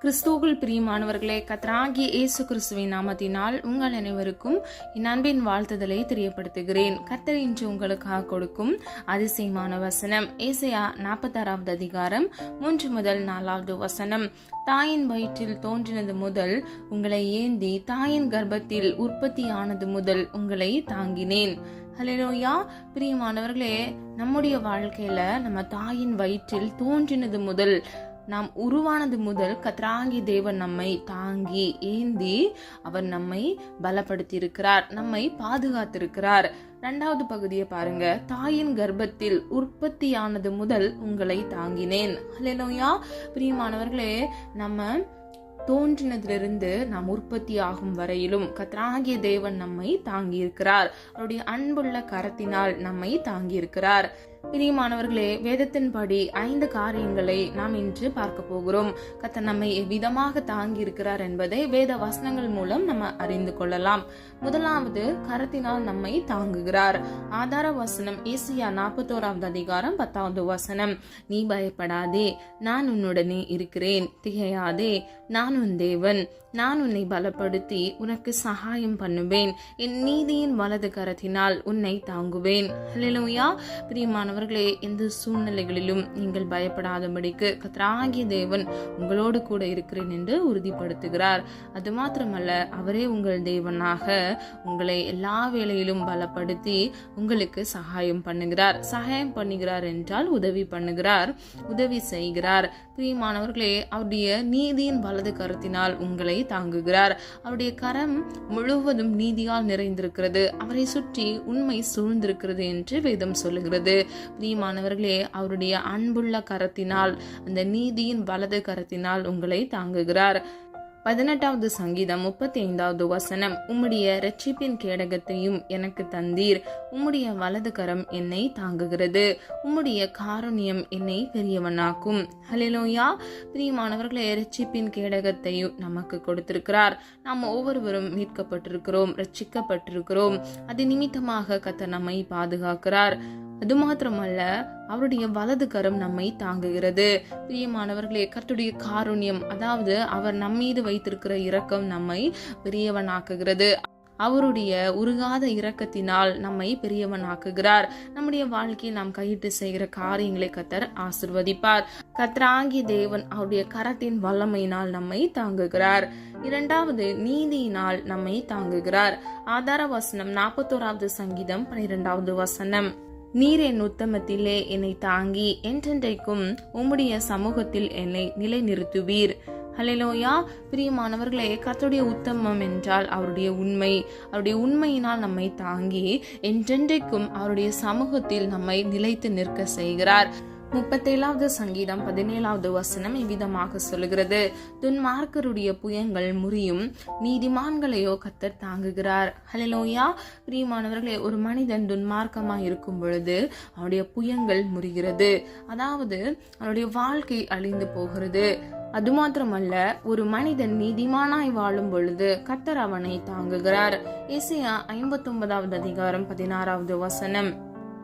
கிறிஸ்துவுக்குள் பிரியமானவர்களே, கர்த்தராகிய இயேசு கிறிஸ்துவின் நாமத்தினால் உங்கள் அனைவருக்கும் என் அன்பின் வாழ்த்துதலை தெரியப்படுத்துகிறேன். கர்த்தர் இன்று உங்களுக்காக கொடுக்கும் அதிசயமான வசனம் ஏசாயா 46வது அதிகாரம் 3 முதல் 4வது வசனம். தாயின் வயிற்றில் தோன்றினது முதல் உங்களை ஏந்தி, தாயின் கர்ப்பத்தில் உற்பத்தியானது முதல் உங்களை தாங்கினேன். ஹல்லேலூயா. பிரியமானவர்களே, நம்முடைய வாழ்க்கையில நம்ம தாயின் வயிற்றில் தோன்றினது முதல், நாம் உருவானது முதல் கர்த்தராகிய தேவன் நம்மை தாங்கி ஏந்தி அவர் நம்மை பலப்படுத்தி இருக்கிறார், நம்மை பாதுகாத்திருக்கிறார். 2வது பகுதியை பாருங்க. தாயின் கர்ப்பத்தில் உற்பத்தியானது முதல் உங்களை தாங்கினேன். ஹல்லேலூயா. பிரியமானவர்களே, நம்ம தோன்றினதிலிருந்து நாம் உற்பத்தி ஆகும் வரையிலும் கர்த்தராகிய தேவன் நம்மை தாங்கி இருக்கிறார். அவருடைய அன்புள்ள கரத்தினால் நம்மை தாங்கி இருக்கிறார். பிரியமானவர்களே, வேதத்தின்படி 5 காரியங்களை நாம் இன்று பார்க்க போகிறோம். கர்த்தர் நம்மை எவ்விதமாக தாங்கி இருக்கிறார் என்பதை வேத வசனங்கள் மூலம் நம்ம அறிந்து கொள்ளலாம். முதலாவது, கரத்தினால் நம்மை தாங்குகிறார். ஆதார வசனம் ஏசாயா 41வது அதிகாரம் 10வது வசனம். நீ பயப்படாதே, நான் உன்னுடனே இருக்கிறேன், திகையாதே, நான் உன் தேவன், நான் உன்னை பலப்படுத்தி உனக்கு சகாயம் பண்ணுவேன், என் நீதியின் வலது கரத்தினால் உன்னை தாங்குவேன். ஹல்லேலூயா. பிரியமானவர்களே, எந்த சூழ்நிலைகளிலும் நீங்கள் பயப்படாதபடிக்கு கர்த்தராகிய தேவன் உங்களோடு கூட இருக்கிறேன் என்று உறுதிப்படுத்துகிறார். அது மாத்திரமல்ல, அவரே உங்கள் தேவனாக உங்களை எல்லா வேளையிலும் பலப்படுத்தி உங்களுக்கு சகாயம் பண்ணுகிறார். சகாயம் பண்ணுகிறார் என்றால் உதவி பண்ணுகிறார், உதவி செய்கிறார். பிரியமானவர்களே, அவருடைய நீதியின் வலது கரத்தினால் உங்களை தாங்குகிறார். அவருடைய கரம் முழுவதும் நீதியால் நிறைந்திருக்கிறது. அவரை சுற்றி உண்மை சூழ்ந்திருக்கிறது என்று வேதம் சொல்லுகிறது. பிரியமானவர்களே, அவருடைய அன்புள்ள கரத்தினால், அந்த நீதியின் வலது கரத்தினால் உங்களை தாங்குகிறார். 18வது சங்கீதம் 35வது வசனம். உம்முடைய இரட்சிப்பின் கேடகத்தையும் எனக்கு தந்தீர், உம்முடைய வலது கரம் என்னை தாங்குகிறது, உம்முடைய காருண்யம் என்னை பெரியவனாக்கும். ஹல்லேலூயா. பிரியமானவர்களே, இரட்சிப்பின் கேடகத்தையும் நமக்கு கொடுத்திருக்கிறார். நாம் ஒவ்வொருவரும் மீட்கப்பட்டிருக்கிறோம், ரட்சிக்கப்பட்டிருக்கிறோம். அது நிமித்தமாக கர்த்தர் நம்மை பாதுகாக்கிறார். அது மாத்திரமல்ல, அவருடைய வலது கரம் நம்மை தாங்குகிறது. பிரியமானவர்களே, கர்த்தருடைய காருண்யம், அதாவது அவர் நம்மீது வைத்திருக்கிற இரக்கம் நம்மை பெரியவனாக்குகிறது. அவருடைய உருகாத இரக்கத்தினால் நம்மை பெரியவனாக்குகிறார். நம்முடைய வாழ்க்கையை நாம் கையிட்டு செய்கிற காரியங்களை கர்த்தர் ஆசீர்வதிப்பார். கர்த்தராகிய தேவன் அவருடைய கரத்தின் வல்லமையினால் நம்மை தாங்குகிறார். 2வது, நீதியினால் நம்மை தாங்குகிறார். ஆதார வசனம் 41வது சங்கீதம் 12வது வசனம். நீர் என் உத்தமத்திலே என்னை தாங்கி என்றென்றைக்கும் உம்முடைய சமூகத்தில் என்னை நிலைநிறுத்துவீர். ஹல்லேலூயா. பிரியமானவர்களே, கர்த்தருடைய உத்தமம் என்றால் அவருடைய உண்மை. அவருடைய உண்மையினால் நம்மை தாங்கி என்றென்றைக்கும் அவருடைய சமூகத்தில் நம்மை நிலைத்து நிற்க செய்கிறார். 37வது சங்கீதம் 17வது வசனம் இவ்விதமாக சொல்லுகிறது. துன்மார்க்கருடைய புயங்கள் முறியும், நீதிமான்களையோ கர்த்தர் தாங்குகிறார். ஹல்லேலூயா. பிரியமானவர்களே, ஒரு மனிதன் துன்மார்க்கமாய் இருக்கும் பொழுது அவனுடைய புயங்கள் முறிகிறது, அதாவது அவனுடைய வாழ்க்கை அழிந்து போகிறது. அது மாத்திரமல்ல, ஒரு மனிதன் நீதிமானாய் வாழும் பொழுது கர்த்தர் அவனை தாங்குகிறார். ஏசாயா 59வது அதிகாரம் 16வது வசனம்.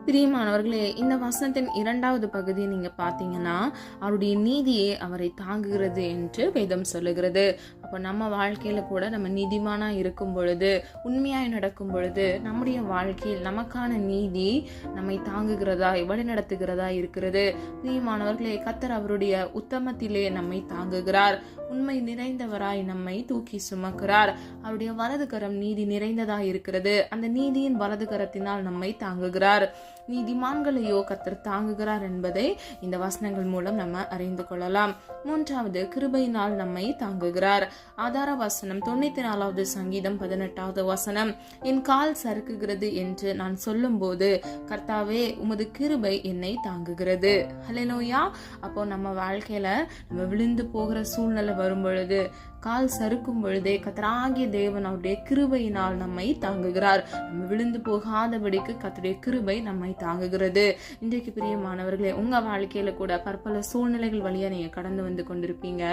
பிரியமானவர்களே, இந்த வசனத்தின் 2வது பகுதியை நீங்க பாத்தீங்கன்னா, அவருடைய நீதியே அவரை தாங்குகிறது என்று வேதம் சொல்லுகிறது. அப்போ நம்ம வாழ்க்கையில கூட நம்ம நீதிமானா இருக்கும் பொழுது, உண்மையாய் நடக்கும் பொழுது, நம்முடைய வாழ்க்கையில் நமக்கான நீதி நம்மை தாங்குகிறதா, வழி நடத்துகிறதா இருக்கிறது. பிரியமானவர்களே, கர்த்தர் அவருடைய உத்தமத்திலே நம்மை தாங்குகிறார். உண்மை நிறைந்தவராய் நம்மை தூக்கி சுமக்கிறார். அவருடைய வலது கரம் நீதி நிறைந்ததாய் இருக்கிறது. அந்த நீதியின் வலது கரத்தினால் நம்மை தாங்குகிறார். நீதிமான்களையோ கர்த்தர் தாங்குகிறார் என்பதை இந்த வசனங்கள் மூலம் நம்ம அறிந்து கொள்ளலாம். 3வது, கிருபையினால் நம்மை தாங்குகிறார். ஆதார வசனம் 94வது சங்கீதம் 18வது வசனம். என் கால் சறுக்குகிறது என்று நான் சொல்லும் போது கர்த்தாவே, உமது கிருபை என்னை தாங்குகிறது. ஹல்லேலூயா. அப்போ நம்ம வாழ்க்கையில நம்ம விழுந்து போகிற சூழ்நிலை வரும் பொழுது கால் சறுக்கும் பொழுதே கர்த்தராகிய தேவன் அவருடைய கிருபையினால் நம்மை தாங்குகிறார். நம்ம விழுந்து போகாதபடிக்கு கர்த்தருடைய கிருபை நம்மை தாங்குகிறது. இன்றைக்கு பிரியமானவர்களே, உங்க வாழ்க்கையில கூட பற்பல சூழ்நிலைகள் வழியா நீங்க கடந்து வந்து கொண்டிருப்பீங்க.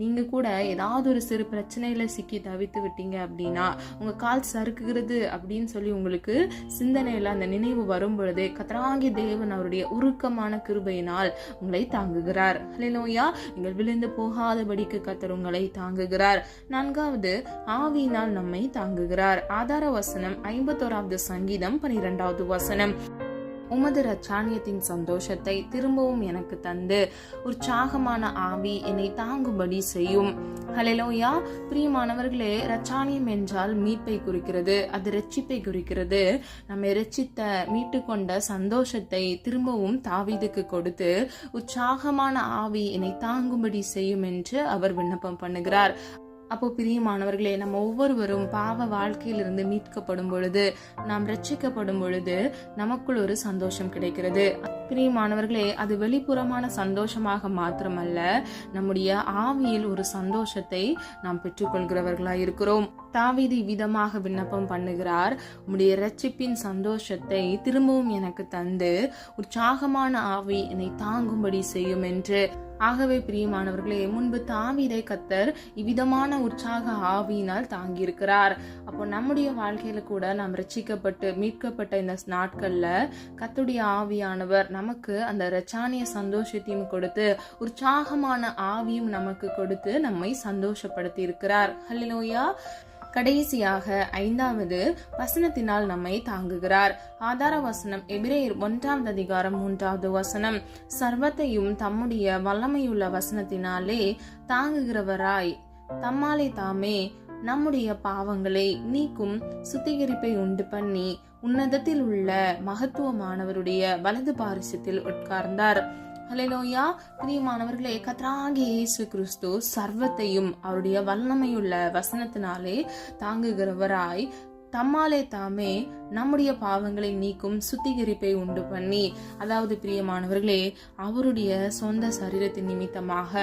நீங்க கூட ஏதாவது ஒரு சிறு பிரச்சனையில சிக்கி தவித்து விட்டீங்க அப்படின்னா, உங்க கால் சறுக்குகிறது அப்படின்னு சொல்லி உங்களுக்கு சிந்தனையில அந்த நினைவு வரும் பொழுதே கர்த்தராகிய தேவன் அவருடைய உருக்கமான கிருபையினால் உங்களை தாங்குகிறார். ஹல்லேலூயா. நீங்கள் விழுந்து போகாதபடிக்கு கர்த்தர் உங்களை தாங்குகிறார். 4வது, ஆவியினால் நம்மை தாங்குகிறார். ஆதார வசனம் 51வது சங்கீதம் 12வது வசனம். உமது இரட்சானியத்தின் சந்தோஷத்தை திரும்பவும் எனக்கு தந்து உற்சாகமான ஆவி என்னை தாங்கும்படி செய்யும். ஹல்லேலூயா. பிரியமானவர்களே, இரட்சானியம் என்றால் மீட்பை குறிக்கிறது. அது இரட்சிப்பை குறிக்கிறது. நம்மை இரட்சித்த மீட்டு கொண்ட சந்தோஷத்தை திரும்பவும் தாவீதுக்கு கொடுத்து உற்சாகமான ஆவி என்னை தாங்கும்படி செய்யும் என்று அவர் விண்ணப்பம் பண்ணுகிறார். அப்போ பிரியமானவர்களே, நம்ம ஒவ்வொருவரும் பாவ வாழ்க்கையிலிருந்து மீட்கப்படும் பொழுது, நாம் ரட்சிக்கப்படும் பொழுது நமக்குள் ஒரு சந்தோஷம் கிடைக்கிறது. பிரியமானவர்களே, அது வெளிப்புறமான சந்தோஷமாக மாத்திரமல்ல, நம்முடைய ஆவியில் ஒரு சந்தோஷத்தை நாம் பெற்றுக்கொள்கிறவர்களாய் இருக்கிறோம். தாவீது விதமாக விண்ணப்பம் பண்ணுகிறார், உம்முடைய இரட்சிப்பின் சந்தோஷத்தை திரும்பவும் எனக்கு தந்து உற்சாகமான ஆவி என்னை தாங்கும்படி செய்யும் என்று. ஆகவே பிரியமானவர்களே, முன்பு தாவீதை கர்த்தர் இவ்விதமான உற்சாக ஆவியினால் தாங்கியிருக்கிறார். அப்போ நம்முடைய வாழ்க்கையில கூட நாம் ரட்சிக்கப்பட்டு மீட்கப்பட்ட இந்த நாட்கள்ல கர்த்தருடைய ஆவியானவர் நமக்கு அந்த இரட்சானிய சந்தோஷத்தையும் கொடுத்து உற்சாகமான ஆவியும் நமக்கு கொடுத்து நம்மை சந்தோஷப்படுத்தி இருக்கிறார். ஹல்லேலூயா. கடைசியாக 5வது வசனத்தினால் நம்மை தாங்குகிறார். ஆதார வசனம் எபிரேயர் 1வது அதிகாரம் 3வது வசனம். சர்வத்தையும் தம்முடைய வல்லமையுள்ள வசனத்தினாலே தாங்குகிறவராய் தம்மாலே தாமே நம்முடைய பாவங்களை நீக்கும் சுத்திகரிப்பை உண்டு பண்ணி உன்னதத்தில் உள்ள மகத்துவமானவருடைய வலது பாரிசத்தில் உட்கார்ந்தார். ஹல்லேலூயா. பிரியமானவர்களே, கர்த்தராகிய இயேசு கிறிஸ்து சர்வத்தையும் அவருடைய வல்லமையுள்ள வசனத்தினாலே தாங்குகிறவராய் தம்மாலே தாமே நம்முடைய பாவங்களை நீக்கும் சுத்திகரிப்பை உண்டு பண்ணி, அதாவது பிரியமானவர்களே, அவருடைய சொந்த சரீரத்தின் நிமித்தமாக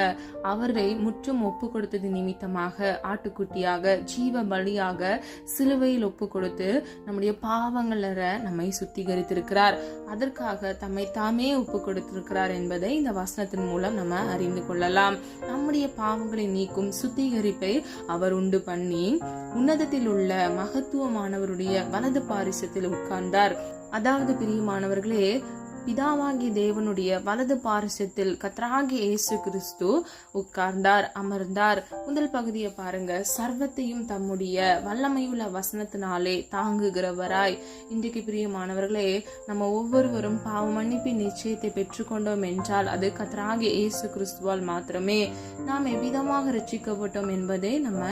அவரை முற்றும் ஒப்பு கொடுத்தது நிமித்தமாக ஆட்டுக்குட்டியாக ஜீவ பலியாக சிலுவையில் ஒப்பு கொடுத்து நம்முடைய பாவங்கள நம்மை சுத்திகரித்திருக்கிறார். அதற்காக தம்மை தாமே ஒப்பு கொடுத்திருக்கிறார் என்பதை இந்த வசனத்தின் மூலம் நம்ம அறிந்து கொள்ளலாம். நம்முடைய பாவங்களை நீக்கும் சுத்திகரிப்பை அவர் உண்டு பண்ணி உன்னதத்தில் உள்ள மகத்துவமானவருடைய வலது பாரிசத்தில் உட்கார்ந்தார். அதாவது பிரியமானவர்களே, பிதாவாகிய தேவனுடைய வலது பாரிசத்தில் கர்த்தராகிய இயேசு கிறிஸ்து உட்கார்ந்தார், அமர்ந்தார். முதல் பகுதியை பாருங்க. சர்வத்தையும் தம்முடைய வல்லமையுள்ள வசனத்தினாலே தாங்குகிறவராய். இன்றைக்கு பிரியமானவர்களே, நம்ம ஒவ்வொருவரும் பாவ மன்னிப்பின் நிச்சயத்தை பெற்றுக்கொண்டோம் என்றால் அது கர்த்தராகிய இயேசு கிறிஸ்துவால் மாத்திரமே. நாம் எவ்விதமாக ரட்சிக்கப்பட்டோம் என்பதை நம்ம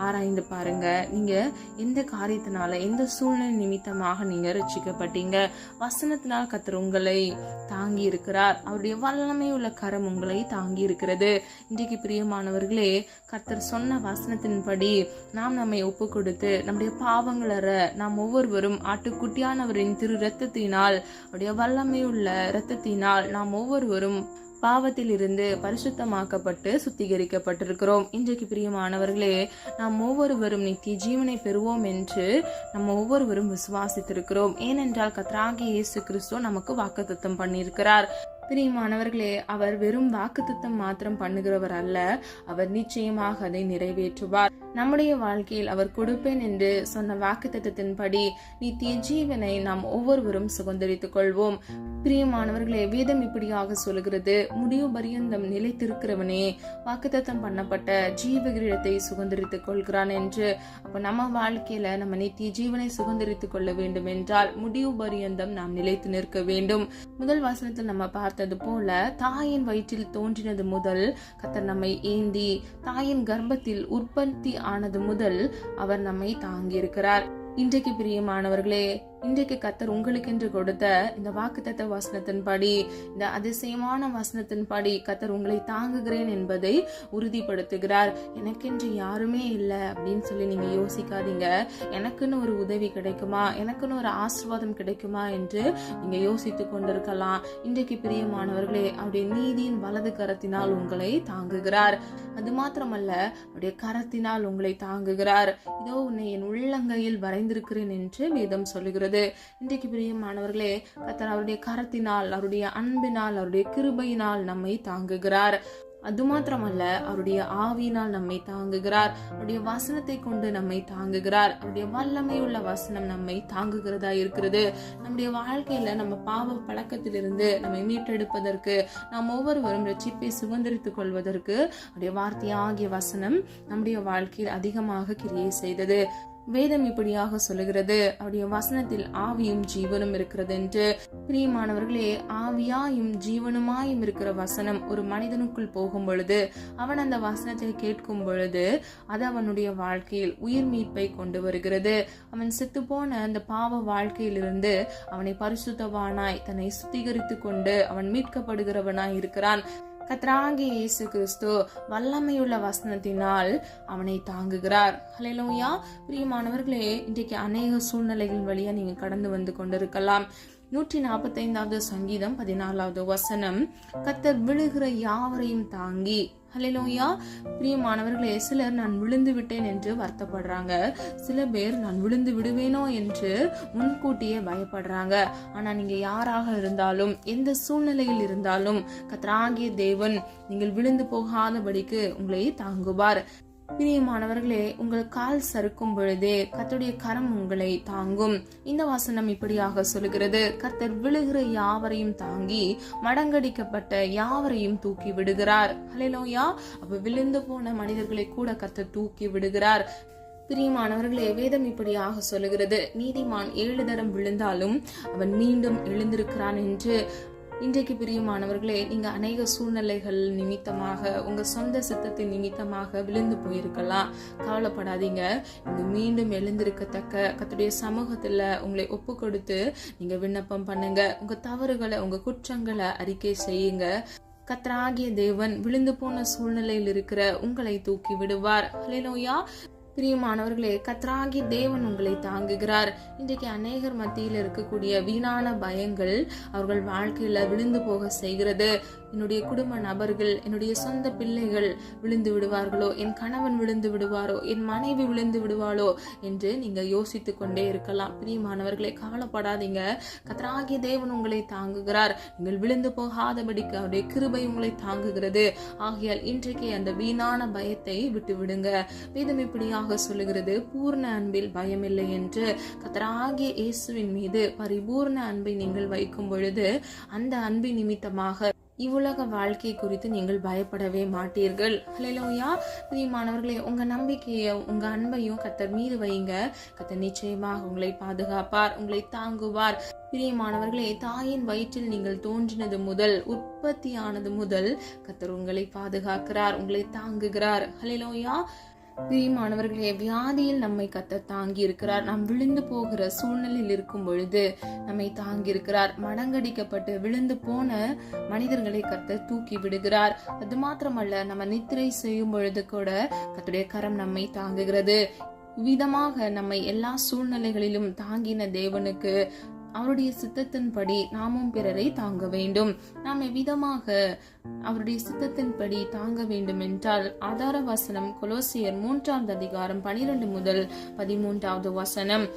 ஆராய்ந்து பாருங்க. நீங்க எந்த காரியத்தினால, எந்த சூழ்நிலை நிமித்தமாக நீங்க ரட்சிக்கப்பட்டீங்க? வசனத்தினால் கர்த்தர் உங்களை தாங்கி இருக்கிறார். அவருடைய வல்லமை உள்ள கரம் உங்களை தாங்கி இருக்கிறது. இன்றைக்கு பிரியமானவர்களே, கர்த்தர் சொன்ன வசனத்தின்படி நாம் நம்மை ஒப்பு கொடுத்து நம்முடைய பாவங்களற நாம் ஒவ்வொருவரும் ஆட்டுக்குட்டியானவரின் திரு இரத்தத்தினால், அவருடைய வல்லமை உள்ள இரத்தத்தினால் நாம் ஒவ்வொருவரும் பாவத்தில் இருந்து பரிசுத்தமாக்கப்பட்டு சுத்திகரிக்கப்பட்டிருக்கிறோம். இன்றைக்கு பிரியமானவர்களே, நாம் ஒவ்வொருவரும் நித்திய ஜீவனை பெறுவோம் என்று நம்ம ஒவ்வொருவரும் விசுவாசித்திருக்கிறோம். ஏனென்றால் கர்த்தராகிய இயேசு கிறிஸ்து நமக்கு வாக்குத்தத்தம் பண்ணியிருக்கிறார். பிரியமானவர்களே, அவர் வெறும் வாக்குத்தத்தம் மாத்திரம் பண்ணுகிறவர் அல்ல, அவர் நிச்சயமாக அதை நிறைவேற்றுவார். நம்முடைய வாழ்க்கையில் அவர் கொடுப்பேன் என்று சொன்ன வாக்குத்தத்தத்தின்படி நித்திய ஜீவனை நாம் ஒவ்வொருவரும் சுதந்தரித்துக் கொள்வோம். பிரியமானவர்களே, வேதம் இப்படியாக சொல்கிறது, முடிவு பரியந்தம் நிலைத்திருக்கிறவனே வாக்குத்தத்தம் பண்ணப்பட்ட ஜீவ கிரீடத்தை சுதந்தரித்துக் கொள்கிறான் என்று. அப்ப நம்ம வாழ்க்கையில நம்ம நித்திய ஜீவனை சுதந்தரித்துக் கொள்ள வேண்டும் என்றால் முடிவு பரியந்தம் நாம் நிலைத்து நிற்க வேண்டும். முதல் வசனத்தில் நம்ம பார்த்தது போல, தாயின் வயிற்றில் தோன்றினது முதல் கர்த்தர் நம்மை ஏந்தி, தாயின் கர்ப்பத்தில் உற்பத்தி ஆனது முதல் அவர் நம்மை தாங்கி இருக்கிறார். இன்றைக்கு பிரியமானவர்களே, இன்றைக்கு கர்த்தர் உங்களுக்கென்று கொடுத்த இந்த வாக்குத்தத்த வசனத்தின்படி, இந்த அதிசயமான வசனத்தின்படி கர்த்தர் உங்களை தாங்குகிறேன் என்பதை உறுதிப்படுத்துகிறார். எனக்கென்று யாருமே இல்லை அப்படின்னு சொல்லி நீங்க யோசிக்காதீங்க. எனக்குன்னு ஒரு உதவி கிடைக்குமா, எனக்குன்னு ஒரு ஆசீர்வாதம் கிடைக்குமா என்று நீங்க யோசித்து கொண்டிருக்கலாம். இன்றைக்கு பிரியமானவர்களே, அவருடைய நீதியின் வலது கரத்தினால் உங்களை தாங்குகிறார். அது மாத்திரமல்ல, அவருடைய கரத்தினால் உங்களை தாங்குகிறார். இதோ உன்னை என் உள்ளங்கையில் வரைந்திருக்கிறேன் என்று வேதம் சொல்லுகிறது. இன்றைக்கு பிரியமானவர்களே, கர்த்தர் அவருடைய கரத்தினால், அவருடைய அன்பினால், அவருடைய கிருபையினால் நம்மை தாங்குகிறார். அது மாத்திரமல்ல, அவருடைய ஆவியினால் நம்மை தாங்குகிறார். அவருடைய வசனத்தை கொண்டு நம்மை தாங்குகிறார். அவருடைய வல்லமை உள்ள வசனம் நம்மை தாங்குகிறதா இருக்கிறது. நம்முடைய வாழ்க்கையில நம்ம பாவ பழக்கத்திலிருந்து நம்மை மீட்டெடுப்பதற்கு, நாம் ஒவ்வொருவரும் ரட்சிப்பை சுதந்திரித்துக் கொள்வதற்கு அவருடைய வார்த்தையாகிய வசனம் நம்முடைய வாழ்க்கையில் அதிகமாக கிரியை செய்தது. வேதம் இப்படியாக சொல்லுகிறது, அவருடைய வசனத்தில் ஆவியும் ஜீவனும் இருக்கிறது என்று. பிரியமானவர்களே, ஆவியாயும் ஜீவனுமாயும் இருக்கிற வசனம் ஒரு மனிதனுக்குள் போகும் பொழுது, அவன் அந்த வசனத்தை கேட்கும் பொழுது அது அவனுடைய வாழ்க்கையில் உயிர் மீட்பை கொண்டு வருகிறது. அவன் செத்து போன அந்த பாவ வாழ்க்கையிலிருந்து அவனை பரிசுத்தவானாய், தன்னை சுத்திகரித்து கொண்டு அவன் மீட்கப்படுகிறவனாய் இருக்கிறான். கர்த்தராகிய இயேசு கிறிஸ்து வல்லமையுள்ள வசனத்தினால் அவனை தாங்குகிறார். ஹல்லேலூயா. பிரியமானவர்களே, இன்றைக்கு அநேக சூழ்நிலைகள் வழியா நீங்க கடந்து வந்து கொண்டிருக்கலாம். 145வது சங்கீதம் 14வது வசனம், கர்த்தர் விழுகிற யாவரையும் தாங்கி. ஹல்லேலூயா. பிரியமானவர்களே, சிலர் நான் விழுந்து விட்டேன் என்று வருத்தப்படுறாங்க. சில பேர் நான் விழுந்து விடுவேனோ என்று முன்கூட்டியே பயப்படுறாங்க. ஆனா நீங்க யாராக இருந்தாலும், எந்த சூழ்நிலையில் இருந்தாலும், கர்த்தராகிய தேவன் நீங்கள் விழுந்து போகாதபடிக்கு உங்களை தாங்குவார். பிரியமானவர்களே, உங்கள் கால் சறுக்கும் பொழுதே கர்த்தருடைய கரம் உங்களை தாங்கும். இந்த வசனம் இப்படியாக சொல்லுகிறது, கர்த்தர் விழுகிற யாவரையும் தாங்கி மடங்கடிக்கப்பட்ட யாவரையும் தூக்கி விடுகிறார். ஹல்லேலூயா. அப்ப விழுந்து போன மனிதர்களை கூட கர்த்தர் தூக்கி விடுகிறார். பிரியமானவர்களே, வேதம் இப்படியாக சொல்லுகிறது, நீதிமான் 7 தரம் விழுந்தாலும் அவன் மீண்டும் எழுந்திருக்கிறான் என்று. இன்றைக்கு பிரியமானவர்களே, நீங்க அநேக சூழ்நிலைகள் நிமித்தமாக, உங்க சொந்த சித்தத்தின் நிமித்தமாக விழுந்து போயிருக்கலாம். கவலைப்படாதீங்க. நீங்க மீண்டும் எழுந்திருக்கத்தக்க கர்த்தருடைய சமூகத்துல உங்களை ஒப்பு கொடுத்து நீங்க விண்ணப்பம் பண்ணுங்க. உங்க தவறுகளை, உங்க குற்றங்களை அறிக்கை செய்யுங்க. கர்த்தராகிய தேவன் விழுந்து போன சூழ்நிலையில் இருக்கிற உங்களை தூக்கி விடுவார். ஹல்லேலூயா. பிரியமானவர்களே, கர்த்தராகிய தேவன் உங்களை தாங்குகிறார். இன்றைக்கு அநேகர் மத்தியில் இருக்கக்கூடிய வீணான பயங்கள் அவர்கள் வாழ்க்கையில விழுந்து போக செய்கிறது. என்னுடைய குடும்ப நபர்கள், என்னுடைய சொந்த பிள்ளைகள் விழுந்து விடுவார்களோ, என் கணவன் விழுந்து விடுவாரோ, என் மனைவி விழுந்து விடுவாளோ என்று நீங்க யோசித்து கொண்டே இருக்கலாம். பிரியமானவர்களே, கவலைப்படாதீங்க. கர்த்தராகிய தேவன் உங்களை தாங்குகிறார். நீங்கள் விழுந்து போகாதபடிக்கு அவருடைய கிருபை உங்களை தாங்குகிறது. ஆகையால் இன்றைக்கு அந்த வீணான பயத்தை விட்டு விடுங்க. வேதம் இப்படியாக சொல்லுகிறது, பூர்ண அன்பில் பயமில்லை என்று. கர்த்தராகிய இயேசுவின் மீது பரிபூர்ண அன்பை நீங்கள் வைக்கும் பொழுது அந்த அன்பின் நிமித்தமாக இவ்வுலக வாழ்க்கை குறித்து நீங்கள் பயப்படவே மாட்டீர்கள். ஹல்லேலூயா. பிரியமானவர்களே, உங்க நம்பிக்கையை, உங்க அன்பையும் கர்த்தர் மீது வைங்க. கர்த்தர் நிச்சயமாக உங்களை பாதுகாப்பார், உங்களை தாங்குவார். பிரியமானவர்களே, தாயின் வயிற்றில் நீங்கள் தோன்றினது முதல், உற்பத்தியானது முதல் கர்த்தர் உங்களை பாதுகாக்கிறார், உங்களை தாங்குகிறார். ஹல்லேலூயா. பிரியமானவர்களே, வியாதியில் நம்மை கர்த்தர் தாங்கி இருக்கிறார். நாம் விழுந்து போகிற சூழ்நிலையில் இருக்கும் பொழுது நம்மை தாங்கி இருக்கிறார். மடங்கடிக்கப்பட்டு விழுந்து போன மனிதர்களை கர்த்தர் தூக்கி விடுகிறார். அது மாத்திரமல்ல, நம்ம நித்திரை செய்யும் பொழுது கூட கர்த்தருடைய கரம் நம்மை தாங்குகிறது. விதமாக நம்மை எல்லா சூழ்நிலைகளிலும் தாங்கின தேவனுக்கு அவருடைய சித்தத்தின்படி நாமும் பிறரை தாங்க வேண்டும். நாம் எவ்விதமாக அவருடைய சித்தத்தின்படி தாங்க வேண்டும் என்றால், ஆதார வசனம் கொலோசியர் 3வது அதிகாரம் 12 முதல் 13வது வசனம்.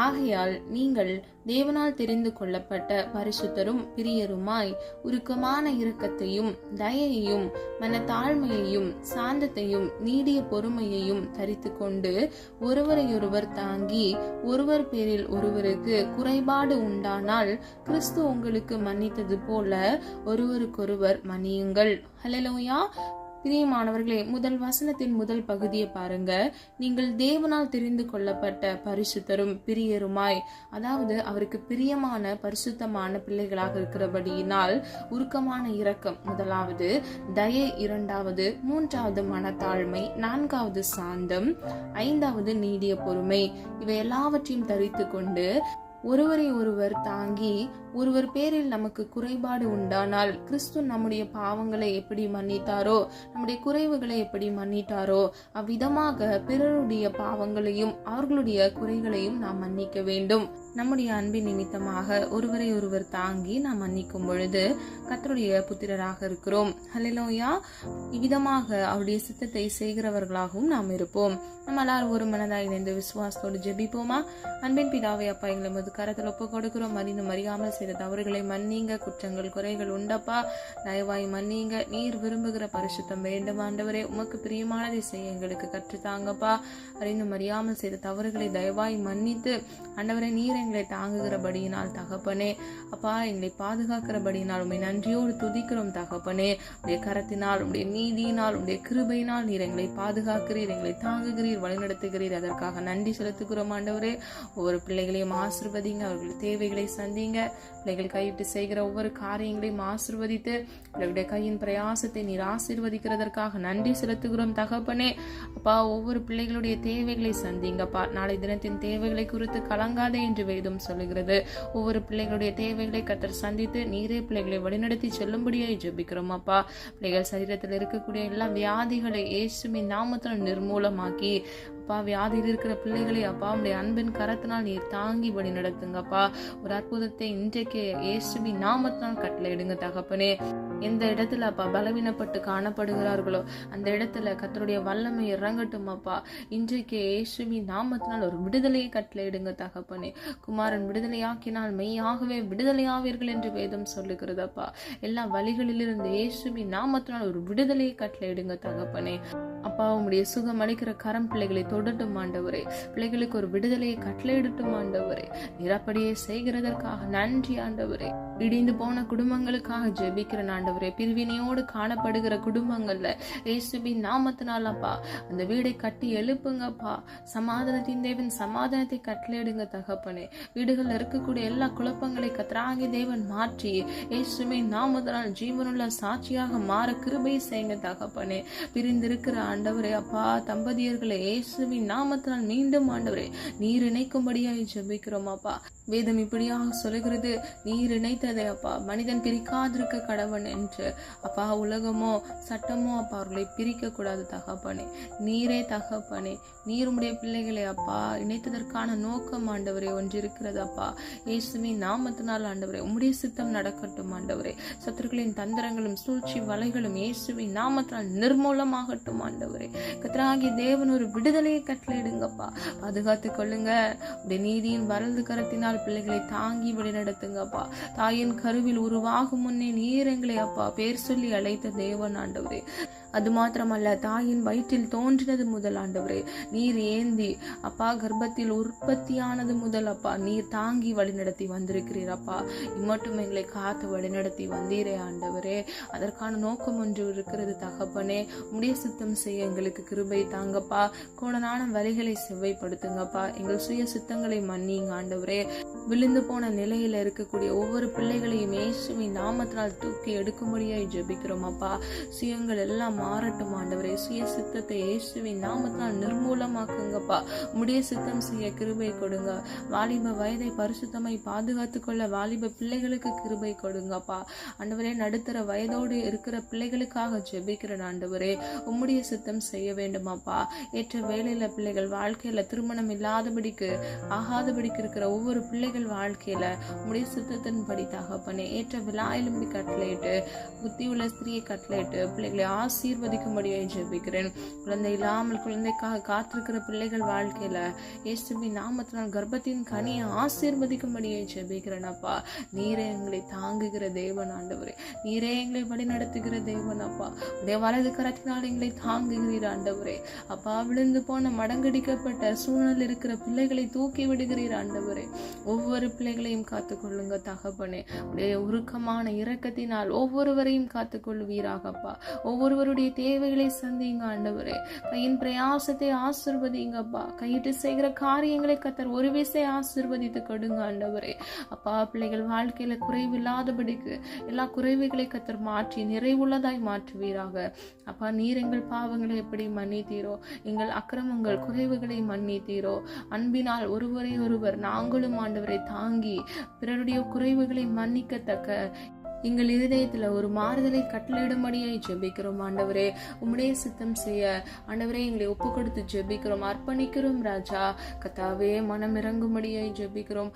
ஆகையால் நீங்கள் தேவனால் தெரிந்து கொள்ளப்பட்ட பரிசுத்தரும் பிரியருமாய் உருக்கமான இரக்கத்தையும் தயையையும் மனத்தாழ்மையையும் சாந்தத்தையும் நீடிய பொறுமையையும் தரித்து கொண்டு ஒருவரையொருவர் தாங்கி ஒருவர் பேரில் ஒருவருக்கு குறைபாடு உண்டானால் கிறிஸ்து உங்களுக்கு மன்னித்தது போல ஒருவருக்கொருவர் மன்னியுங்கள். ஹல்லேலூயா. பிரியமானவர்களே, முதல் வசனத்தின் முதல் பகுதியை பாருங்க. நீங்கள் தேவனால் தெரிந்து கொள்ளப்பட்ட பரிசுத்தரும் பிரியருமாய், அதாவது அவருக்கு பிரியமான பரிசுத்தமான பிள்ளைகளாக இருக்கிறபடியினால் உருக்கமான இரக்கம் முதலாவது, தயை இரண்டாவது, மூன்றாவது மனத்தாழ்மை, நான்காவது சாந்தம், ஐந்தாவது நீடிய பொறுமை. இவை எல்லாவற்றையும் தரித்து கொண்டு ஒருவரை ஒருவர் தாங்கி ஒருவர் பேரில் நமக்கு குறைபாடு உண்டானால் கிறிஸ்து நம்முடைய பாவங்களை எப்படி மன்னித்தாரோ, நம்முடைய குறைவுகளை எப்படி மன்னித்தாரோ, அவ்விதமாக பிறருடைய பாவங்களையும் அவர்களுடைய குறைகளையும் நாம் மன்னிக்க வேண்டும். நம்முடைய அன்பின் நிமித்தமாக ஒருவரை ஒருவர் தாங்கி நாம் மன்னிக்கும் பொழுது கர்த்தருடைய புத்திரராக இருக்கிறோம். ஹல்லேலூயா. இவ்விதமாக அவருடைய சித்தத்தை செய்கிறவர்களாகவும் நாம் இருப்போம். நம்ம எல்லாரும் ஒரு மனதாய் இணைந்து விசுவாசத்தோடு ஜெபிப்போமா? அன்பின் பிதாவே, அப்பா, எங்களை மது கரத்தில் ஒப்பு கொடுக்கிறோம். அறிந்தும் அறியாமல் செய்த தவறுகளை மன்னிங்க. குற்றங்கள் குறைகள் உண்டப்பா, தயவாய் மன்னிங்க. நீர் விரும்புகிற பரிசுத்தம் வேண்டும் ஆண்டவரே. உமக்கு பிரியமானதை செய்ய எங்களுக்கு கற்றுத்தாங்கப்பா. அறிந்தும் அறியாமல் செய்த தவறுகளை தயவாய் மன்னித்து ஆண்டவரே, நீர் எங்களை தாங்குகிறபடியினால் தகப்பனே, அப்பா, எங்களை பாதுகாக்கிறபடியினால் உம்மை நன்றியோடு துதிக்கிறோம் தகப்பனே. உடைய கரத்தினால், உடைய நீதியினால், உடைய கிருபையினால் நீர் எங்களை பாதுகாக்கிறீர், எங்களை தாங்குகிறீர், வழிநடத்துகிறீர். அதற்காக நன்றி செலுத்துகிறோம் ஆண்டவரே. ஒவ்வொரு பிள்ளைகளையும் ஆசீர்வதிங்க, அவர்கள் தேவைகளை சந்திங்க. பிள்ளைகள் கையிட்டு செய்கிற ஒவ்வொரு காரியங்களையும் ஆசீர்வதித்து பிள்ளைகளுடைய கையின் பிரயாசத்தை நீர் ஆசீர்வதிக்கிறதற்காக நன்றி செலுத்துகிறோம் தகப்பனே. அப்பா, ஒவ்வொரு பிள்ளைகளுடைய தேவைகளை சந்திங்கப்பா. நாளை தினத்தின் தேவைகளை குறித்து கலங்காதே என்று வேதம் சொல்லுகிறது. ஒவ்வொரு பிள்ளைகளுடைய தேவைகளை கர்த்தர் சந்தித்து நீரே பிள்ளைகளை வழிநடத்தி செல்லும்படியாய் ஜெபிக்கிறோம் அப்பா. பிள்ளைகள் சரீரத்தில் இருக்கக்கூடிய எல்லா வியாதிகளை இயேசுவின் நாமத்தில் நிர்மூலமாக்கி அப்பா, வியாதியில் இருக்கிற பிள்ளைகளை அப்பா உடைய அன்பின் கரத்தினால் நீர் தாங்கி வழி நடத்துங்கப்பா. ஒரு அற்புதத்தை இன்றைக்கு இயேசுவின் நாமத்தினால் கட்டளையிடுங்க தகப்பனே. எந்த இடத்துல அப்பா பலவீனப்பட்டு காணப்படுகிறார்களோ அந்த இடத்துல கர்த்தருடைய வல்லமை இறங்கட்டும் அப்பா. இன்றைக்கு இயேசுவின் நாமத்தினால் ஒரு விடுதலையை கட்டளையிடுங்க தகப்பனே. குமாரன் விடுதலையாக்கினால் மெய்யாகவே விடுதலையாவீர்கள் என்று வேதம் சொல்லுகிறதப்பா. எல்லா வழிகளிலிருந்து இயேசுவின் நாமத்தினால் ஒரு விடுதலையை கட்டளையிடுங்க தகப்பனே. அப்பா, உம்முடைய சுகம் அளிக்கிற கரம் பிள்ளைகளை தொடட்டும் ஆண்டவரே. பிள்ளைகளுக்கு ஒரு விடுதலையை கட்டளையிடட்டும் ஆண்டவரே. நிரப்படியே செய்கிறதற்காக நன்றி ஆண்டவரே. இடிந்து போன குடும்பங்களுக்காக ஜெபிக்கிற ஆண்டவரே. பிரிவினையோடு காணப்படுகிற குடும்பங்கள்ல இயேசுவின் நாமத்தினால் அப்பா அந்த வீடை கட்டி எழுப்புங்கப்பா. சமாதானத்தின் தேவன் சமாதானத்தை கட்டளையிடுங்க தகப்பனே. வீடுகள்ல இருக்கக்கூடிய எல்லா குழப்பங்களை கர்த்தராகிய தேவன் மாற்றி இயேசுவின் நாமத்தினால் ஜீவனுள்ள சாட்சியாக மாற கிருபை செய்யுங்க தகப்பனே. பிரிந்திருக்கிற ஆண்டவரே அப்பா தம்பதியர்களை இயேசுவின் நாமத்தினால் மீண்டும் ஆண்டவரே நீர் இணைக்கும்படியாய் ஜெபிக்கிறோம் அப்பா. வேதம் இப்படியாக சொல்லுகிறது, நீர் இணைத்ததை அப்பா மனிதன் பிரிக்காதிருக்க கடவன் என்று. அப்பா, உலகமோ சட்டமோ அப்பா அவர்களை பிரிக்க கூடாது தகப்பனே. நீரே தகப்பனே, நீர் உம்முடைய பிள்ளைகளை அப்பா இணைத்ததற்கான நோக்கம் ஆண்டவரே ஒன்று இருக்கிறது அப்பா. இயேசுவின் நாமத்தினால் ஆண்டவரே உம்முடைய சித்தம் நடக்கட்டும் ஆண்டவரே. சத்துருக்களின் தந்திரங்களும் சூழ்ச்சி வலைகளும் இயேசுவின் நாமத்தினால் நிர்மூலமாகட்டும் ஆண்டவரே. கர்த்தராகிய தேவன் ஒரு விடுதலையை கட்டளையிடுங்கப்பா. பாதுகாத்துக் கொள்ளுங்க. உடைய நீதியின் வலது கரத்தினால் பிள்ளைகளை தாங்கி வழி நடத்துங்கப்பா. தாயின் கருவில் உருவாகும் முன்னே நீர் எங்களை அப்பா பேர் சொல்லி அழைத்த தேவன் ஆண்டவரே. அது மாத்திரமல்ல, தாயின் வயிற்றில் தோன்றினது முதல் ஆண்டவரே நீர் ஏந்தி அப்பா கர்ப்பத்தில் உற்பத்தியானது முதல் அப்பா நீர் தாங்கி வழிநடத்தி வந்திருக்கிறீர் அப்பா. இம்மட்டும் எங்களை காத்து வழிநடத்தி வந்தீரே ஆண்டவரே. அதற்கான நோக்கம் ஒன்று இருக்கிறது தகப்பனே. உம்முடைய சித்தம் செய்ய எங்களுக்கு கிருபை தாங்கப்பா. கோணனான வழிகளை செவ்வைப்படுத்துங்கப்பா. எங்கள் சுய சித்தங்களை மன்னிங்க ஆண்டவரே. விழுந்து போன நிலையில இருக்கக்கூடிய ஒவ்வொரு பிள்ளைகளையும் இயேசுவின் நாமத்தினால் தூக்கி எடுக்கும்படியாய் ஜெபிக்கிறோம் அப்பா. சுயங்கள் எல்லாம் மாறட்டும் ஆண்டவரே. சுய சித்தத்தை இயேசுவின் நாமத்தினால் நிர்மூலமாக்குங்கப்பா. உம்முடைய சித்தம் செய்ய கிருபை கொடுங்க. வாலிப வயதை பரிசுத்தமை பாதுகாத்து கொள்ள வாலிப பிள்ளைகளுக்கு கிருபை கொடுங்கப்பா ஆண்டவரே. நடுத்தர வயதோடு இருக்கிற பிள்ளைகளுக்காக ஜெபிக்கிறேன் ஆண்டவரே. உம்முடைய சித்தம் செய்ய வேண்டுமாப்பா. ஏற்ற வேலையில பிள்ளைகள் வாழ்க்கையில திருமணம் இல்லாதபடிக்கு ஆகாதபடிக்கு இருக்கிற ஒவ்வொரு பிள்ளைகள் வாழ்க்கையில உம்முடைய சித்தத்தின்படி தகப்பனே ஏற்ற விழாயிலும் கட்டளையிட்டு புத்தியுள்ள ஸ்திரியை கட்டளையிட்டு பிள்ளைகளை ஆசீர்வதிக்கும்படியாய் ஜெபிக்கிறேன். குழந்தை இல்லாமல் குழந்தைக்காக காத்திருக்கிற பிள்ளைகள் வாழ்க்கையில இயேசுவின் நாமத்தினால் கர்ப்பத்தின் கனியை ஆசீர்வதிக்கும்படியாய் ஜெபிக்கிறேன் அப்பா. நீரே எங்களை தாங்குகிற தேவன் ஆண்டவரே. நீரே எங்களை வழி நடத்துகிற தேவன் அப்பா. உடைய வலது கரத்தினால் எங்களை தாங்குகிறீர் ஆண்டவரே. அப்பா, விழுந்து போன மடங்கடிக்கப்பட்ட சூழ்நிலை இருக்கிற பிள்ளைகளை தூக்கி விடுகிறீர் ஆண்டவரே. ஒவ்வொரு பிள்ளைகளையும் காத்துக்கொள்ளுங்க தகப்பனே. உடைய உருக்கமான இரக்கத்தினால் ஒவ்வொருவரையும் காத்துக்கொள்வீராகப்பா. ஒவ்வொருவருடைய தேவைகளை சந்திங்க ஆண்டவரே. கையின் பிரயாசத்தை ஆசீர்வதிங்கப்பா. கையிட்டு செய்கிற காரியங்களை கர்த்தர் ஒரு விசை ஆசீர்வதித்து கொடுங்க ஆண்டவரே. அப்பா, பிள்ளைகள் வாழ்க்கையில குறைவில்லாதபடிக்கு எல்லா குறைவுகளை கர்த்தர் மாற்றி நிறைவுள்ளதாய் மாற்றுவீராக. அப்பா, நீர் எங்கள் பாவங்களை எப்படி மன்னித்தீரோ எங்கள் அக்கிரமங்கள் குறைவுகளை மன்னித்தீரோ அன்பினால் ஒருவரை ஒருவர் நாங்களும் ஆண்டவரை எங்களை தாங்கி பிறருடைய குறைவுகளை மன்னிக்கத்தக்க எங்கள் இருதயத்துல ஒரு மாறுதலை கட்டளையிடும்படியாய் ஜெபிக்கிறோம் ஆண்டவரே. உம்முடைய சித்தம் செய்ய ஆண்டவரே எங்களை ஒப்பு கொடுத்து ஜெபிக்கிறோம், அர்ப்பணிக்கிறோம் ராஜா. கர்த்தாவே மனம் இறங்கும்படியாய் ஜெபிக்கிறோம்.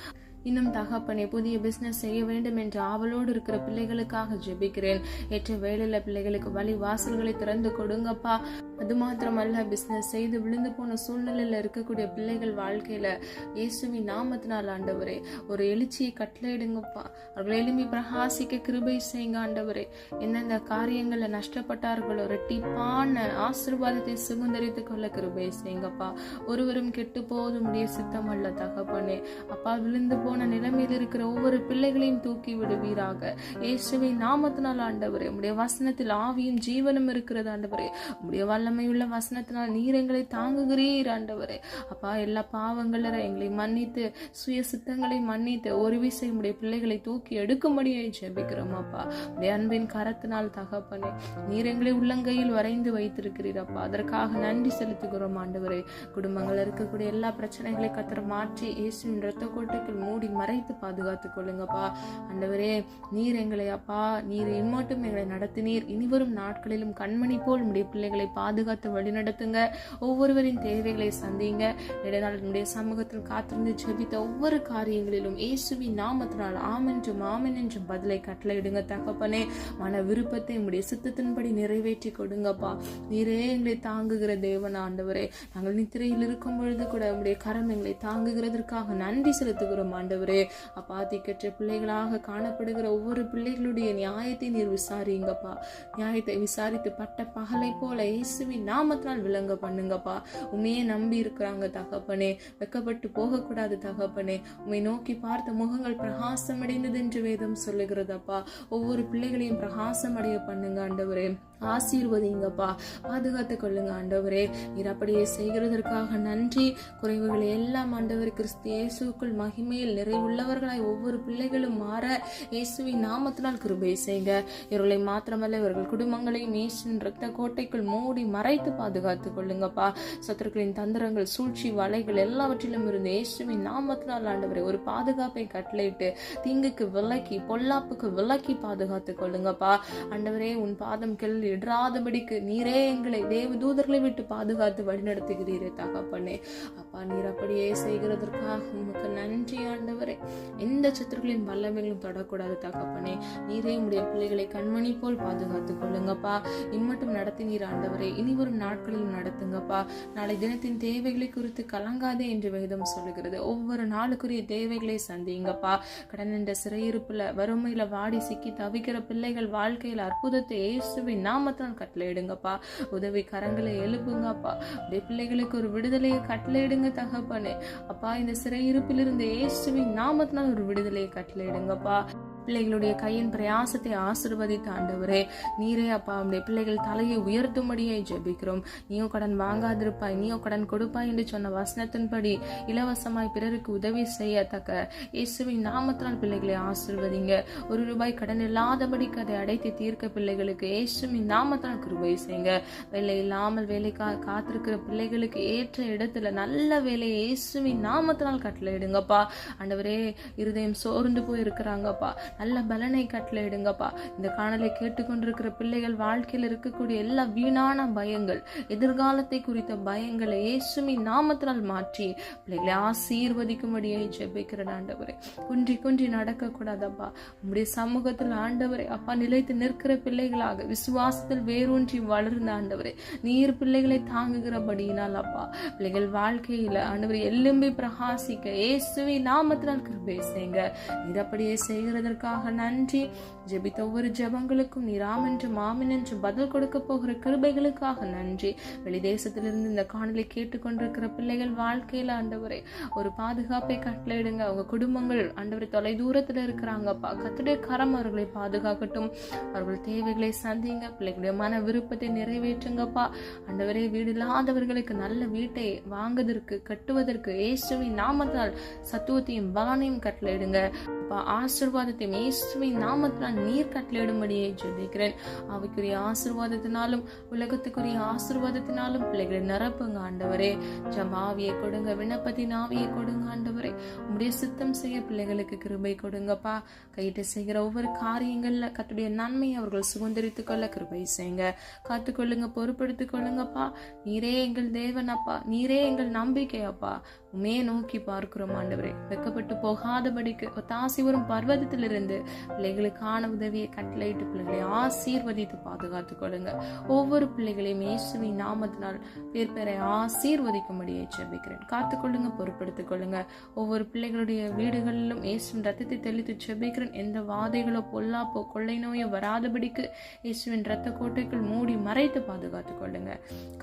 இன்னும் தகப்பனே புதிய பிசினஸ் செய்ய வேண்டும் என்ற ஆவலோடு இருக்கிற பிள்ளைகளுக்காக ஜெபிக்கிறேன். ஏற்ற வேலையில பிள்ளைகளுக்கு வழி வாசல்களை திறந்து கொடுங்கப்பா. அது மாத்திரமல்ல, பிசினஸ் செய்து விழுந்து போன சூழ்நிலையில இருக்கக்கூடிய பிள்ளைகள் வாழ்க்கையில இயேசுவின் நாமத்தினால் ஆண்டவரே ஒரு எழுச்சியை கட்டளையிடுங்கப்பா. அவர்கள் எழும்பி பிரகாசிக்க கிருபை செய்யுங்க ஆண்டவரே. எந்தெந்த காரியங்கள்ல நஷ்டப்பட்டார்களோ ரெட்டிப்பான ஆசீர்வாதத்தை சுதந்தரித்துக் கொள்ள கிருபை செய்யுங்கப்பா. ஒருவரும் கெட்டு போவது முடிய சித்தம் அல்ல தகப்பனே. அப்பா, விழுந்து போன நிலைமையில் இருக்கிற ஒவ்வொரு பிள்ளைகளையும் தூக்கி விடுவீராக இயேசுவின் நாமத்தினால் ஆண்டவரே. உம்முடைய வசனத்தில் ஆவியும் ஜீவனும் இருக்கிறது ஆண்டவரே. உம்முடைய வல்லமையுள்ள வசனத்தினால் நீர் எங்களை தாங்குகிறீர் ஆண்டவரே. அப்பா, எல்லா பாவங்கள எங்களை மன்னித்து சுய சித்தங்களை மன்னித்து ஒரு விசை உடைய பிள்ளைகளை தூக்கி எடுக்கும்படியை ஜெபிக்கிறோம் அப்பா. உடைய அன்பின் கரத்தினால் தகப்பனே நீர் எங்களை உள்ளங்கையில் வரைந்து வைத்திருக்கிறீர் அப்பா. அதற்காக நன்றி செலுத்துகிறோம் ஆண்டவரே. குடும்பங்கள் இருக்கக்கூடிய எல்லா பிரச்சனைகளை கத்தர் மாற்றி இயேசுவின் இரத்த கோட்டைக்குள் மூடி மறைத்து பாதுகாத்துக் கொள்ளுங்கப்பா ஆண்டவரே. நீர் எங்களை அப்பா, நீர் இம்மட்டும் எங்களை நடத்தினீர். இனிவரும் நாட்களிலும் கண்மணி போல் உடைய பிள்ளைகளை பாதுகாத்து வழிநடத்துங்க. ஒவ்வொருவரின் தேவைகளை சந்திங்க. இடைநாளுடைய சமூகத்தில் காத்திருந்து ஜெபித்த ஒவ்வொரு காரியங்களிலும் இயேசுவின் நாமத்தினால் ஆமென்றும் ஆமென் என்றும் பதிலை கட்டளையிடுங்க தகப்பனே. மன விருப்பத்தை உடைய சித்தத்தின்படி நிறைவேற்றி கொடுங்கப்பா. நீரே எங்களை தாங்குகிற தேவன் ஆண்டவரே. நாங்கள் நித்திரையில் இருக்கும் பொழுது கூட உடைய கரம் எங்களை தாங்குகிறதற்காக நன்றி செலுத்துகிறோம் ஆண்டவரே. அப்பா, திக்கற்ற பிள்ளைகளாக காணப்படுகிற ஒவ்வொரு பிள்ளைகளுடைய நியாயத்தை நீர் விசாரிங்கப்பா. நியாயத்தை விசாரித்து பட்ட பகலை போல இயேசுவின் நாமத்தினால் விளங்க பண்ணுங்கப்பா. உண்மையே நம்பி இருக்கிறாங்க தகப்பனே. வெக்கப்பட்டு போக கூடாது தகப்பனே. உண்மை நோக்கி பார்த்த முகங்கள் பிரகாசம் அடைந்தது என்று வேதம் சொல்லுகிறதப்பா. ஒவ்வொரு பிள்ளைகளையும் பிரகாசம் அடைய பண்ணுங்க ஆண்டவரே. ஆசீர்வதிங்கப்பா, பாதுகாத்துக் கொள்ளுங்க ஆண்டவரே. நீர் அப்படியே செய்கிறதற்காக நன்றி. குறைவுகளை எல்லாம் ஆண்டவர் கிறிஸ்து இயேசுக்குள் மகிமையில் நிறைவுள்ளவர்களாய் ஒவ்வொரு பிள்ளைகளும் மாற இயேசுவின் நாமத்தினால் கிருபை செய்யுங்க. இவர்களை மாத்திரமல்ல இவர்கள் குடும்பங்களையும் இயேசுவின் இரத்த கோட்டைக்குள் மூடி மறைத்து பாதுகாத்துக் கொள்ளுங்கப்பா. சத்துருக்களின் தந்திரங்கள், சூழ்ச்சி, வலைகள் எல்லாவற்றிலும் இருந்து இயேசுவின் நாமத்தினால் ஆண்டவரே ஒரு பாதுகாப்பை கட்டளையிட்டு தீங்குக்கு விலக்கி பொல்லாப்புக்கு விலக்கி பாதுகாத்துக் கொள்ளுங்கப்பா ஆண்டவரே. உன் பாதம் கெல்லி இடராதபடிக்கு நீரே எங்களை தேவ தூதர்களை விட்டு பாதுகாத்து வழிநடத்துகிறீரே தகப்பனே. அப்பா, நீர் அப்படியே செய்கிறதற்காக உமக்கு நன்றி ஆண்டவரே. எந்த சத்துருக்களின் வல்லமைகளும் தொடக்கூடாது தகப்பனே. நீரே உடைய பிள்ளைகளை கண்மணி போல் பாதுகாத்துக் கொள்ளுங்கப்பா. இம்மட்டும் நடத்தி நீர் ஆண்டவரே இனிவரும் நாட்களிலும் நடத்துங்கப்பா. நாளை தினத்தின் தேவைகளை குறித்து கலங்காதே என்று வேதம் சொல்லுகிறது. ஒவ்வொரு நாளுக்குரிய தேவைகளை சந்திங்கப்பா. கடன் என்ற சிறையிருப்புல வறுமையில வாடி சிக்கி தவிக்கிற பிள்ளைகள் வாழ்க்கையில் அற்புதத்தை இயேசுவின் நாமத்தினால் கட்டளையிடுங்கப்பா. உதவி கரங்களை எழுப்புங்கப்பா. உடைய பிள்ளைகளுக்கு ஒரு விடுதலையை கட்டளையிடுங்க தகப்பனே. அப்பா, இந்த சிறையிருப்பிலிருந்து இயேசுவின் நாமத்தினால் ஒரு விடுதலையை கட்டளையிடுங்கப்பா. பிள்ளைகளுடைய கையின் பிரயாசத்தை ஆசீர்வதித்து ஆண்டவரே நீரே அப்பா உடைய பிள்ளைகள் தலையை உயர்த்தும்படியாய் ஜெபிக்கிறோம். நீயோ கடன் வாங்காதிருப்பாய், நீயோ கடன் கொடுப்பாய் என்று சொன்ன வசனத்தின்படி இலவசமாய் பிறருக்கு உதவி செய்யத்தக்க இயேசுவின் நாமத்தினால் பிள்ளைகளை ஆசீர்வதிங்க. ₹1 கடன் இல்லாதபடிக்கு அதை அடைத்து தீர்க்க பிள்ளைகளுக்கு இயேசுவின் நாமத்தினால் கிருபை செய்யுங்க. வேலை இல்லாமல் வேலைக்காக காத்திருக்கிற பிள்ளைகளுக்கு ஏற்ற இடத்துல நல்ல வேலையை இயேசுவின் நாமத்தினால் கட்டளையிடுங்கப்பா ஆண்டவரே. இருதயம் சோர்ந்து போய் இருக்கிறாங்கப்பா, நல்ல பலனை கட்டளையிடுங்கப்பா. இந்த காணலை கேட்டுக்கொண்டிருக்கிற பிள்ளைகள் வாழ்க்கையில் இருக்கக்கூடிய எல்லா வீணான பயங்கள், எதிர்காலத்தை குறித்த பயங்களை இயேசுவின் நாமத்தினால் மாற்றி பிள்ளைகளை ஆசீர்வதிக்கும்படியை ஜெபிக்கிறேன் ஆண்டவரே. குன்றி குன்றி நடக்க கூடாதப்பா. உங்களுடைய சமூகத்தில் ஆண்டவரே அப்பா நிலைத்து நிற்கிற பிள்ளைகளாக விசுவாசத்தில் வேரூன்றி வளர்ந்த ஆண்டவரே நீர் பிள்ளைகளை தாங்குகிறபடியினால் அப்பா பிள்ளைகள் வாழ்க்கையில ஆண்டவரே எலும்பி பிரகாசிக்க இயேசுவின் நாமத்தினால் கிருபை செய்யுங்க. நீர் அப்படியே செய்கிறதற்கு நன்றி. ஜெபித்த ஒவ்வொரு ஜெபங்களுக்கும் நீர் ஆமென்றும் ஆமென் என்று பதில் கொடுக்க போகிற கிருபைகளுக்காக நன்றி. வெளிதேசத்திலிருந்து இந்த காணொளி கேட்டுக்கொண்டிருக்கிற பிள்ளைகள் வாழ்க்கையில ஆண்டவரே ஒரு பாதுகாப்பை கட்டளையிடுங்க. அவங்க குடும்பங்கள் ஆண்டவரே தொலை தூரத்துல இருக்கிறாங்கப்பா. கர்த்தருடைய கரம் அவர்களை பாதுகாக்கட்டும். அவர்கள் தேவைகளை சந்திங்க. பிள்ளைகளுடைய மன விருப்பத்தை நிறைவேற்றுங்கப்பா ஆண்டவரே. வீடு இல்லாதவர்களுக்கு நல்ல வீட்டை வாங்குவதற்கு கட்டுவதற்கு இயேசுவின் நாமத்தால் சத்துவத்தையும் பலனையும் கட்டளையிடுங்க. அப்பா ஆசீர்வாதத்தை இயேசுவின் நாமத்தினால் நீர் கட்டளையிடும்படியே ஜெபிக்கிறேன். அவைக்குரிய ஆசீர்வாதத்தினாலும் உலகத்துக்குரிய ஆசீர்வாதத்தினாலும் பிள்ளைகளை நிரப்புங்க ஆண்டவரே. ஜமாவியை கொடுங்க, விண்ணப்பத்தின் ஆவியை கொடுங்க ஆண்டவரே. உம்முடைய சித்தம் செய்ய பிள்ளைகளுக்கு கிருபை கொடுங்கப்பா. கையிட்டு செய்கிற ஒவ்வொரு காரியங்கள்ல கர்த்தருடைய நன்மை அவர்கள் சுதந்திரித்துக் கொள்ள கிருபை செய்யுங்க. காத்துக்கொள்ளுங்க, பொறுப்படுத்திக் கொள்ளுங்கப்பா. நீரே எங்கள் தேவன் அப்பா, நீரே எங்கள் நம்பிக்கை அப்பா. உமே நோக்கி பார்க்கிறோம் ஆண்டவரே. வெக்கப்பட்டு போகாதபடிக்கு ஒத்தாசி வரும் பர்வதத்திலிருந்து பிள்ளைகளுக்கான உதவியை கட்டளையிட்டு பிள்ளைகளை ஆசீர்வதித்து பாதுகாத்துக் கொள்ளுங்க. ஒவ்வொரு பிள்ளைகளையும் இயேசுவின் நாமத்தினால் பேர் பேரை ஆசீர்வதிக்கும்படியே ஜெபிக்கிறேன். காத்துக்கொள்ளுங்க, பொறுப்படுத்திக் கொள்ளுங்க. ஒவ்வொரு பிள்ளைகளுடைய வீடுகளிலும் இயேசுவின் ரத்தத்தை தெளித்து ஜெபிக்கிறேன். எந்த வாதைகளோ பொல்லாப்போ கொள்ளை நோயோ வராதபடிக்கு இயேசுவின் ரத்த கோட்டைக்குள் மூடி மறைத்து பாதுகாத்துக் கொள்ளுங்க.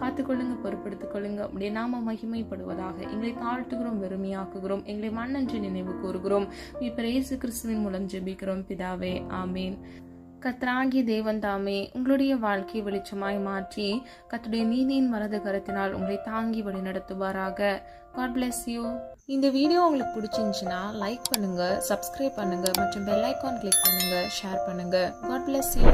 காத்துக்கொள்ளுங்க, பொறுப்படுத்திக் கொள்ளுங்க. உடைய நாம மகிமைப்படுவதாக. எங்களை தாழ்த்துகிறோம், வெறுமையாக்குகிறோம். எங்களை மண்ணன்று நினைவு கூறுகிறோம். இயேசு கிறிஸ்துவின் மூலம் ஜெபிக்கிறோம் பிதாவே, ஆமீன். கர்த்தராகிய தேவன் தாமே உங்களுடைய வாழ்க்கையை வெளிச்சமாய் மாற்றி கர்த்தருடைய நீதியின் வலது கரத்தினால் உங்களை தாங்கி வழி நடத்துவாராக. God bless you. இந்த வீடியோ உங்களுக்கு பிடிச்சிருந்துச்சுன்னா லைக் பண்ணுங்க, சப்ஸ்கிரைப் பண்ணுங்க மற்றும் பெல் ஐகான் கிளிக் பண்ணுங்க, ஷேர் பண்ணுங்க. God bless you.